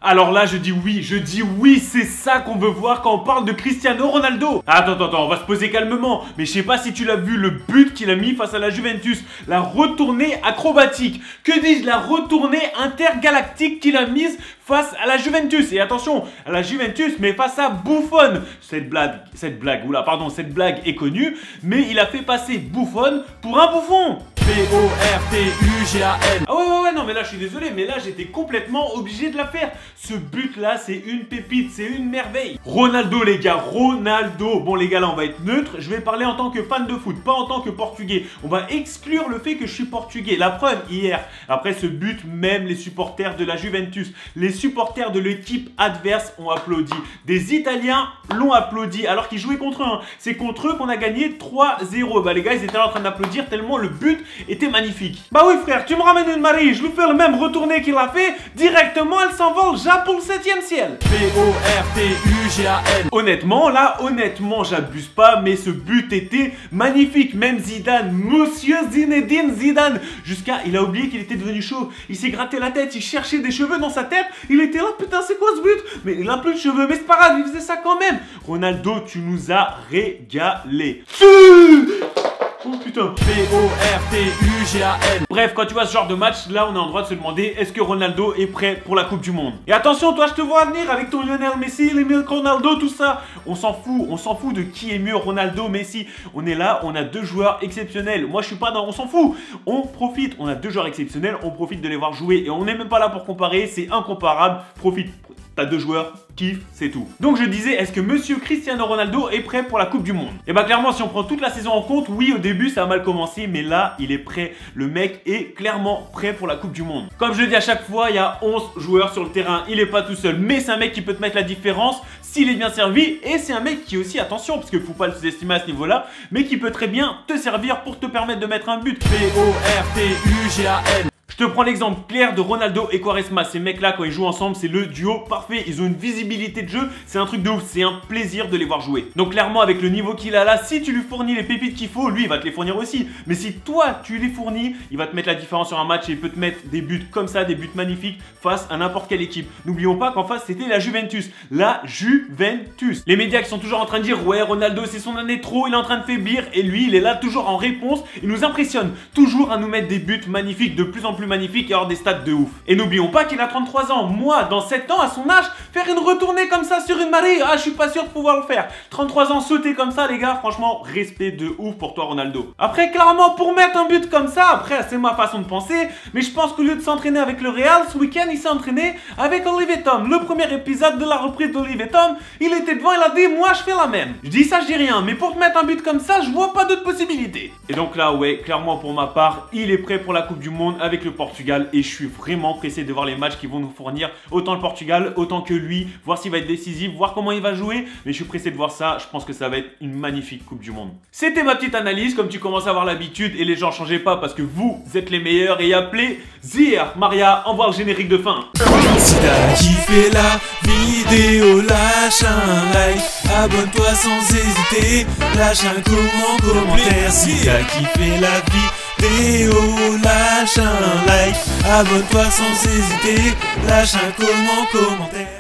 Alors là, je dis oui, c'est ça qu'on veut voir quand on parle de Cristiano Ronaldo. Attends, on va se poser calmement. Mais je sais pas si tu l'as vu, le but qu'il a mis face à la Juventus. La retournée acrobatique. Que dis-je, la retournée intergalactique qu'il a mise face à la Juventus. Et attention, à la Juventus, mais face à Buffon. Cette blague est connue. Mais il a fait passer Buffon pour un bouffon. P-O-R-T-U-G-A-N. Ah ouais, non, mais là, je suis désolé, mais là, j'étais complètement obligé de la faire. Ce but-là, c'est une pépite, c'est une merveille. Ronaldo, les gars, Ronaldo. Bon, les gars, là, on va être neutre. Je vais parler en tant que fan de foot, pas en tant que portugais. On va exclure le fait que je suis portugais. La preuve, hier, après ce but, même les supporters de la Juventus, les supporters de l'équipe adverse ont applaudi. Des Italiens l'ont applaudi alors qu'ils jouaient contre eux. Hein. C'est contre eux qu'on a gagné 3-0. Bah, les gars, ils étaient là en train d'applaudir tellement le but était magnifique. Bah oui frère, tu me ramènes une Marie, je lui fais le même retourné qu'il a fait, directement elle s'envole pour le 7e ciel. P-O-R-T-U-G-A-N. Honnêtement, j'abuse pas, mais ce but était magnifique. Même Zidane, monsieur Zinedine Zidane, il a oublié qu'il était devenu chaud. Il s'est gratté la tête, il cherchait des cheveux dans sa tête, il était là, putain c'est quoi ce but? Mais il a plus de cheveux, mais c'est pas grave, il faisait ça quand même. Ronaldo, tu nous as régalé. Oh putain. P-O-R-T-U-G-A-N. Bref, quand tu vois ce genre de match, là on est en droit de se demander est-ce que Ronaldo est prêt pour la Coupe du Monde. Et attention, toi je te vois venir avec ton Lionel Messi, les Ronaldo, tout ça. On s'en fout de qui est mieux, Ronaldo, Messi. On est là, on a deux joueurs exceptionnels. Moi je suis pas dans, on s'en fout. On profite, on a deux joueurs exceptionnels, on profite de les voir jouer. Et on n'est même pas là pour comparer, c'est incomparable. Profite. T'as deux joueurs, kiffe, c'est tout. Donc je disais, est-ce que monsieur Cristiano Ronaldo est prêt pour la Coupe du Monde? Et bah clairement, si on prend toute la saison en compte, oui, au début ça a mal commencé, mais là il est prêt. Le mec est clairement prêt pour la Coupe du Monde. Comme je le dis à chaque fois, il y a 11 joueurs sur le terrain, il est pas tout seul, mais c'est un mec qui peut te mettre la différence s'il est bien servi. Et c'est un mec qui aussi, attention, parce qu'il faut pas le sous-estimer à ce niveau-là, mais qui peut très bien te servir pour te permettre de mettre un but. P-O-R-T-U-G-A-N. Je te prends l'exemple clair de Ronaldo et Quaresma. Ces mecs-là, quand ils jouent ensemble, c'est le duo parfait. Ils ont une visibilité de jeu, c'est un truc de ouf. C'est un plaisir de les voir jouer. Donc clairement, avec le niveau qu'il a là, si tu lui fournis les pépites qu'il faut, lui, il va te les fournir aussi. Mais si toi, tu les fournis, il va te mettre la différence sur un match et il peut te mettre des buts comme ça, des buts magnifiques face à n'importe quelle équipe. N'oublions pas qu'en face, c'était la Juventus. La Juventus. Les médias qui sont toujours en train de dire « Ouais, Ronaldo, c'est son année trop, il est en train de faiblir. » Et lui, il est là toujours en réponse. Il nous impressionne toujours à nous mettre des buts magnifiques, de plus en plus magnifique et avoir des stats de ouf. Et n'oublions pas qu'il a 33 ans. Moi, dans 7 ans, à son âge, faire une retournée comme ça sur une Marie, je suis pas sûr de pouvoir le faire. 33 ans, sauter comme ça, les gars, franchement, respect de ouf pour toi, Ronaldo. Après, clairement, pour mettre un but comme ça, après, c'est ma façon de penser, mais je pense qu'au lieu de s'entraîner avec le Real, ce week-end, il s'est entraîné avec Olivier Tom. Le premier épisode de la reprise d'Olivier Tom, il était devant, il a dit, moi, je fais la même. Je dis ça, je dis rien, mais pour te mettre un but comme ça, je vois pas d'autres possibilités. Et donc là, ouais, clairement, pour ma part, il est prêt pour la Coupe du Monde avec le Portugal. Et je suis vraiment pressé de voir les matchs qu'ils vont nous fournir, autant le Portugal, autant que lui, voir s'il va être décisif, voir comment il va jouer. Mais je suis pressé de voir ça, je pense que ça va être une magnifique Coupe du Monde. C'était ma petite analyse, comme tu commences à avoir l'habitude, et les gens changez pas parce que vous êtes les meilleurs. Et appelez Zir. Maria, envoie le générique de fin. Si t'as kiffé la vidéo, lâche un like, abonne-toi sans hésiter, lâche un commentaire. Si t'as kiffé la vidéo, lâche un like, abonne-toi sans hésiter, lâche un commentaire.